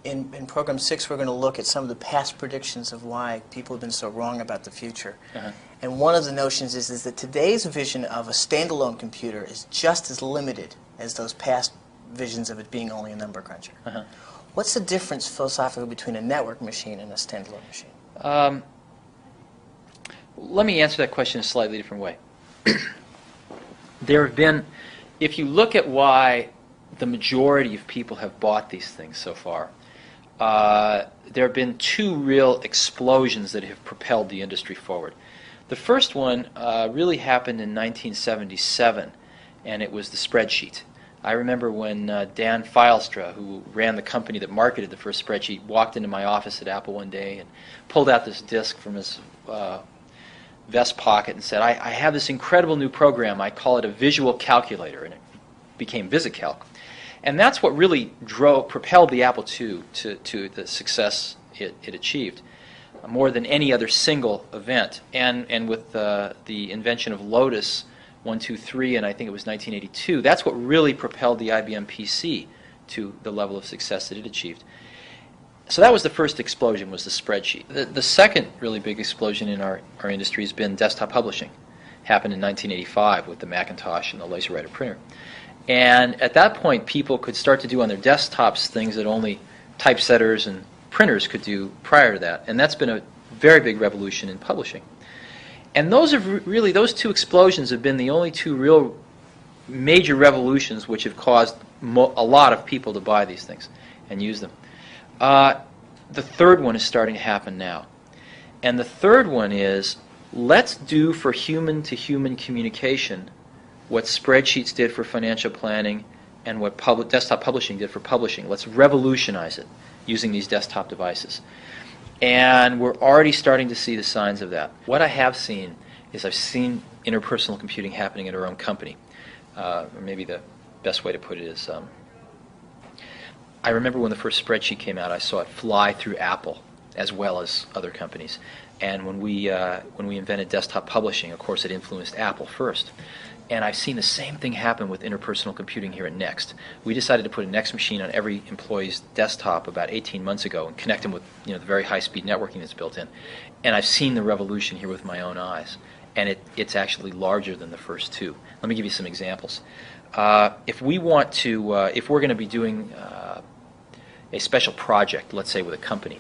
in Program 6, we're going to look at some of the past predictions of why people have been so wrong about the future. And one of the notions is that today's vision of a standalone computer is just as limited as those past visions of it being only a number cruncher. What's the difference philosophically between a network machine and a standalone machine? Let me answer that question in a slightly different way. There have been, if you look at why the majority of people have bought these things so far, there have been two real explosions that have propelled the industry forward. The first one really happened in 1977, and it was the spreadsheet. I remember when Dan Filestra, who ran the company that marketed the first spreadsheet, walked into my office at Apple one day and pulled out this disk from his vest pocket and said, I have this incredible new program. I call it a visual calculator, and it became VisiCalc. And that's what really propelled the Apple II to the success it achieved, more than any other single event. And with the invention of Lotus 123, and I think it was 1982, that's what really propelled the IBM PC to the level of success that it achieved. So that was the first explosion, was the spreadsheet. The second really big explosion in our industry has been desktop publishing. Happened in 1985 with the Macintosh and the LaserWriter printer. And at that point, people could start to do on their desktops things that only typesetters and printers could do prior to that. And that's been a very big revolution in publishing. And those two explosions have been the only two real major revolutions which have caused a lot of people to buy these things and use them. The third one is starting to happen now. And the third one is, let's do for human-to-human communication what spreadsheets did for financial planning and what desktop publishing did for publishing. Let's revolutionize it using these desktop devices. And we're already starting to see the signs of that. What I have seen is I've seen interpersonal computing happening at our own company. Or maybe the best way to put it is, I remember when the first spreadsheet came out, I saw it fly through Apple as well as other companies. And when we invented desktop publishing, of course, it influenced Apple first. And I've seen the same thing happen with interpersonal computing here at Next. We decided to put a Next machine on every employee's desktop about 18 months ago and connect them with the very high-speed networking that's built in. And I've seen the revolution here with my own eyes. And it's actually larger than the first two. Let me give you some examples. If we're going to be doing a special project, let's say with a company,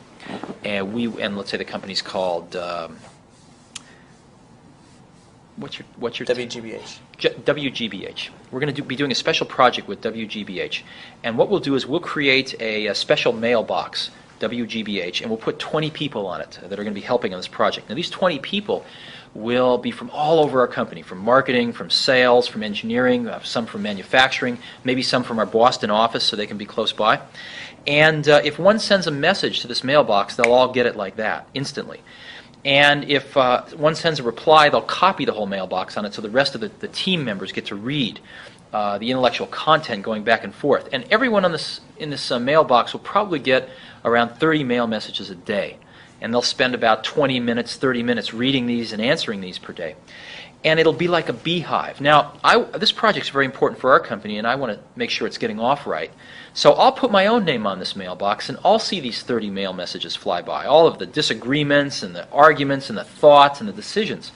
and let's say the company's called what's your WGBH. WGBH. We're going to be doing a special project with WGBH, and what we'll do is we'll create a special mailbox, WGBH, and we'll put 20 people on it that are going to be helping on this project. Now, these 20 people will be from all over our company, from marketing, from sales, from engineering, some from manufacturing, maybe some from our Boston office so they can be close by. And if one sends a message to this mailbox, they'll all get it like that, instantly. And if one sends a reply, they'll copy the whole mailbox on it so the rest of the team members get to read the intellectual content going back and forth. And everyone in this mailbox will probably get around 30 mail messages a day. And they'll spend about 20 minutes, 30 minutes reading these and answering these per day. And it'll be like a beehive. Now, this project's very important for our company, and I want to make sure it's getting off right. So I'll put my own name on this mailbox, and I'll see these 30 mail messages fly by, all of the disagreements and the arguments and the thoughts and the decisions.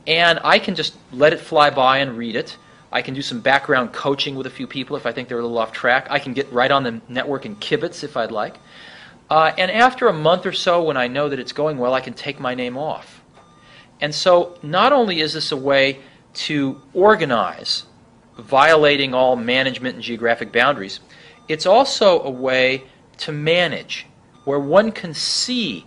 And I can just let it fly by and read it. I can do some background coaching with a few people if I think they're a little off track. I can get right on the network and kibitz if I'd like. And after a month or so, when I know that it's going well, I can take my name off. And so not only is this a way to organize, violating all management and geographic boundaries, it's also a way to manage, where one can see,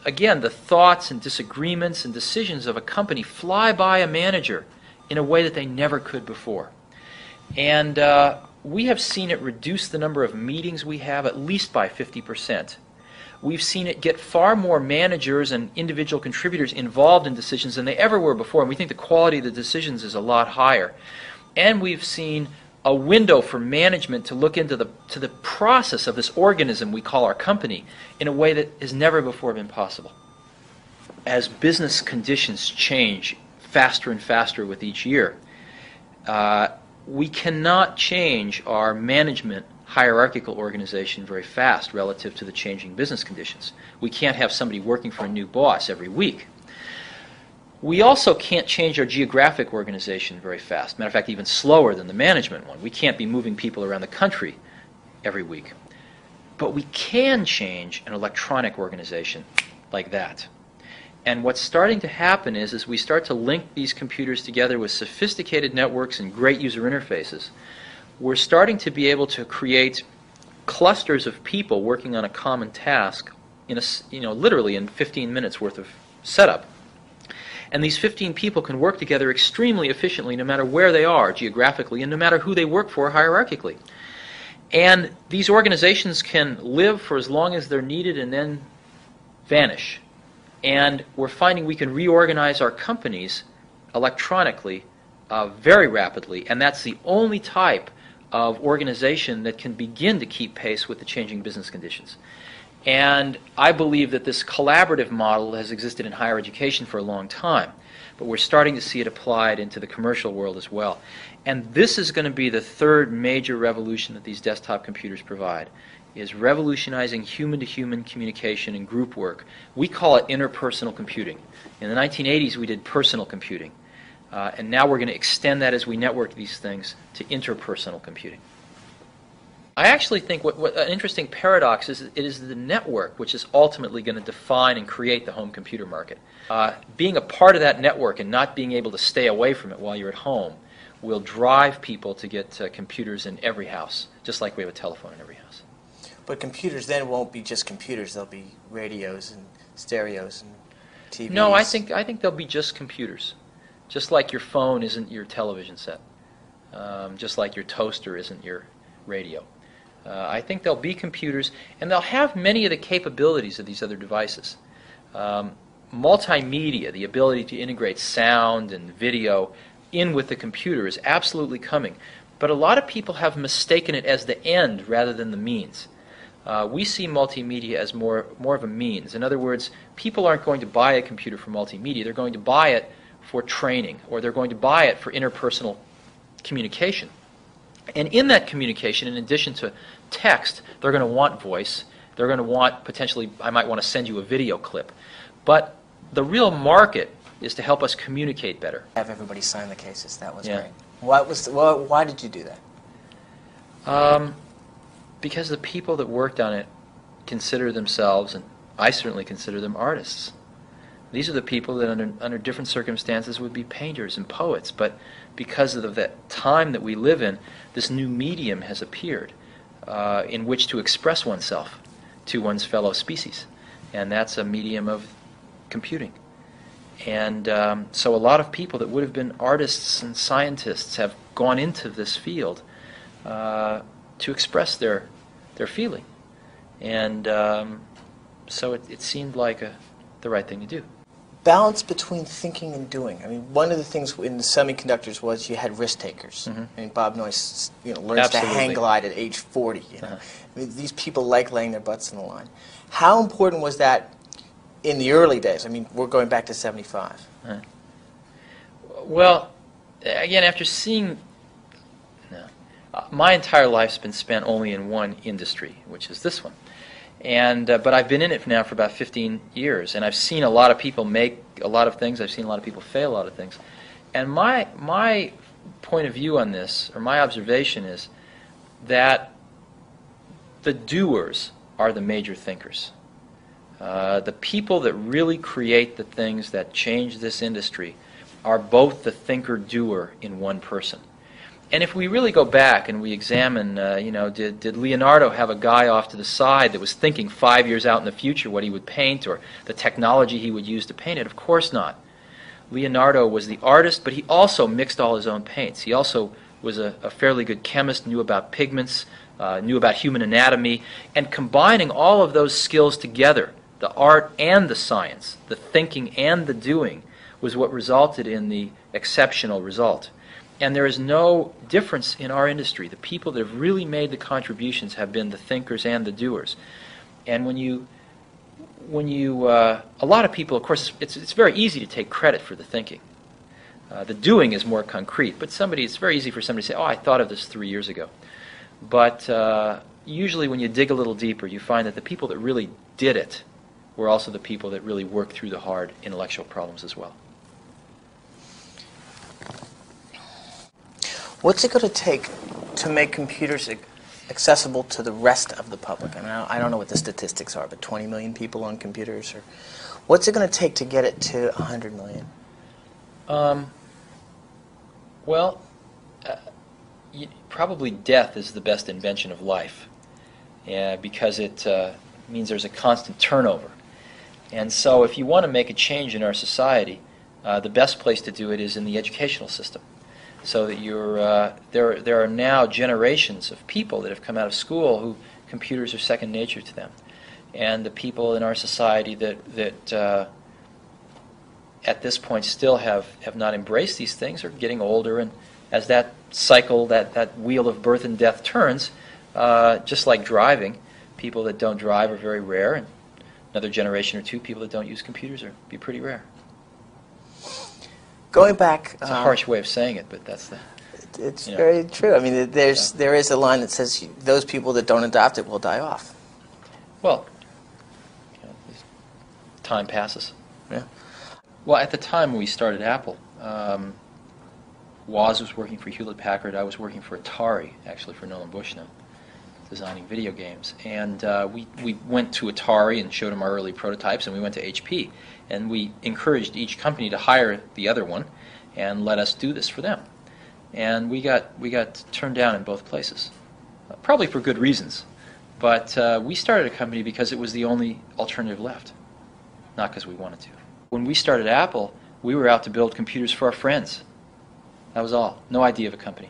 again, the thoughts and disagreements and decisions of a company fly by a manager in a way that they never could before. And we have seen it reduce the number of meetings we have at least by 50%. We've seen it get far more managers and individual contributors involved in decisions than they ever were before, and we think the quality of the decisions is a lot higher. And we've seen a window for management to look into the process of this organism we call our company in a way that has never before been possible. As business conditions change faster and faster with each year, we cannot change our management hierarchical organization very fast relative to the changing business conditions. We can't have somebody working for a new boss every week. We also can't change our geographic organization very fast. Matter of fact, even slower than the management one. We can't be moving people around the country every week. But we can change an electronic organization like that. And what's starting to happen is, as we start to link these computers together with sophisticated networks and great user interfaces, we're starting to be able to create clusters of people working on a common task in literally in 15 minutes worth of setup. And these 15 people can work together extremely efficiently no matter where they are geographically and no matter who they work for hierarchically. And these organizations can live for as long as they're needed and then vanish. And we're finding we can reorganize our companies electronically very rapidly, and that's the only type of organization that can begin to keep pace with the changing business conditions. And I believe that this collaborative model has existed in higher education for a long time, but we're starting to see it applied into the commercial world as well. And this is going to be the third major revolution that these desktop computers provide, is revolutionizing human-to-human communication and group work. We call it interpersonal computing. In the 1980s, we did personal computing. And now we're going to extend that as we network these things to interpersonal computing. I actually think what an interesting paradox is, it is the network which is ultimately going to define and create the home computer market. Being a part of that network and not being able to stay away from it while you're at home will drive people to get computers in every house, just like we have a telephone in every house. But computers then won't be just computers. They'll be radios and stereos and TVs. No, I think they'll be just computers. Just like your phone isn't your television set. Just like your toaster isn't your radio. I think they'll be computers, and they'll have many of the capabilities of these other devices. Multimedia, the ability to integrate sound and video in with the computer, is absolutely coming. But a lot of people have mistaken it as the end rather than the means. We see multimedia as more of a means. In other words, people aren't going to buy a computer for multimedia. They're going to buy it for training, or they're going to buy it for interpersonal communication. And in that communication, in addition to text, they're going to want voice. They're going to want, potentially, I might want to send you a video clip. But the real market is to help us communicate better. Have everybody sign the cases. That was great. Why did you do that? Because the people that worked on it consider themselves, and I certainly consider them, artists. These are the people that under different circumstances would be painters and poets, but because of the time that we live in, this new medium has appeared in which to express oneself to one's fellow species, and that's a medium of computing. And so a lot of people that would have been artists and scientists have gone into this field to express their feeling. And so it seemed like the right thing to do. Balance between thinking and doing. I mean, one of the things in the semiconductors was you had risk takers. Mm-hmm. I mean, Bob Noyce, learns to hang glide at age 40. I mean, these people like laying their butts on the line. How important was that in the early days? I mean, we're going back to 75. Well, again, after seeing, my entire life's been spent only in one industry, which is this one. And but I've been in it now for about 15 years, and I've seen a lot of people make a lot of things. I've seen a lot of people fail a lot of things. And my point of view on this, or my observation, is that the doers are the major thinkers. The people that really create the things that change this industry are both the thinker-doer in one person. And if we really go back and we examine, did Leonardo have a guy off to the side that was thinking 5 years out in the future what he would paint or the technology he would use to paint it? Of course not. Leonardo was the artist, but he also mixed all his own paints. He also was a fairly good chemist, knew about pigments, knew about human anatomy, and combining all of those skills together, the art and the science, the thinking and the doing, was what resulted in the exceptional result. And there is no difference in our industry. The people that have really made the contributions have been the thinkers and the doers. And when you a lot of people, of course, it's very easy to take credit for the thinking. The doing is more concrete, but it's very easy for somebody to say, oh, I thought of this 3 years ago. But usually when you dig a little deeper, you find that the people that really did it were also the people that really worked through the hard intellectual problems as well. What's it going to take to make computers accessible to the rest of the public? I mean, I don't know what the statistics are, but 20 million people on computers? Or what's it going to take to get it to 100 million? Probably death is the best invention of life, because it means there's a constant turnover. And so if you want to make a change in our society, the best place to do it is in the educational system. So that there are now generations of people that have come out of school who computers are second nature to them. And the people in our society that at this point still have not embraced these things are getting older, and as that cycle, that wheel of birth and death turns, just like driving, people that don't drive are very rare, and another generation or two, people that don't use computers are be pretty rare. Going back, it's a harsh way of saying it, but that's the. It's very true. I mean, there is a line that says those people that don't adopt it will die off. Well, time passes. Yeah. Well, at the time we started Apple, Woz was working for Hewlett-Packard. I was working for Atari, actually for Nolan Bushnell, designing video games. And we went to Atari and showed them our early prototypes, and we went to HP. And we encouraged each company to hire the other one and let us do this for them. And we got turned down in both places, probably for good reasons. But we started a company because it was the only alternative left, not because we wanted to. When we started Apple, we were out to build computers for our friends. That was all. No idea of a company.